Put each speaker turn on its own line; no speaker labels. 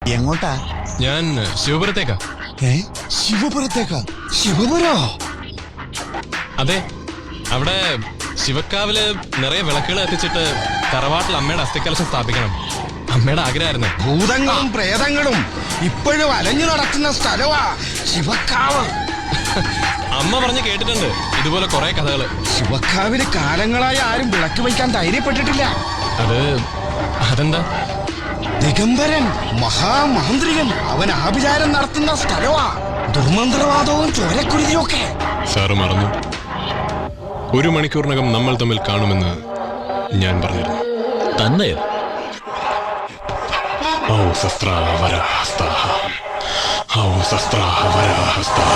എങ്ങോട്ടാ?
ഞാൻ ശിവപുരത്തേക്കാ.
ശിവപുരത്തേക്കാ? ശിവപുരോ?
അതെ, അവിടെ ശിവക്കാവില് നിറയെ വിളക്കുകൾ എത്തിച്ചിട്ട് തറവാട്ടിൽ അമ്മയുടെ അസ്ഥികലശം സ്ഥാപിക്കണം. അമ്മയുടെ ആഗ്രഹമായിരുന്നു.
ഭൂതങ്ങളും പ്രേതങ്ങളും ഇപ്പോഴും അലഞ്ഞു നടക്കുന്ന സ്ഥലവാ ശിവക്കാവ്.
അമ്മ പറഞ്ഞ് കേട്ടിട്ടുണ്ട് ഇതുപോലെ കുറെ കഥകള്.
ശിവക്കാവില് കാലങ്ങളായി ആരും വിളക്ക് വയ്ക്കാൻ ധൈര്യപ്പെട്ടിട്ടില്ല.
അതെന്താ?
ദിഗംബരൻ മഹാമാന്ത്രികൻ അവൻ ആഭിചാരം നടത്തുന്ന സ്ഥലവാ. ദുർമന്ത്രവാദവും ചോരക്കുരുതിയും ഒക്കെ.
സാറ് മറന്നു. 1 മണിക്കൂറിനകം നമ്മൾ തമ്മിൽ കാണുമെന്ന് ഞാൻ പറഞ്ഞിരുന്നു.
തന്നെ?
ഔ ശസ്ത്രാവരഹസ്താഹ, ഔ ശസ്ത്രാവരഹസ്താഹ.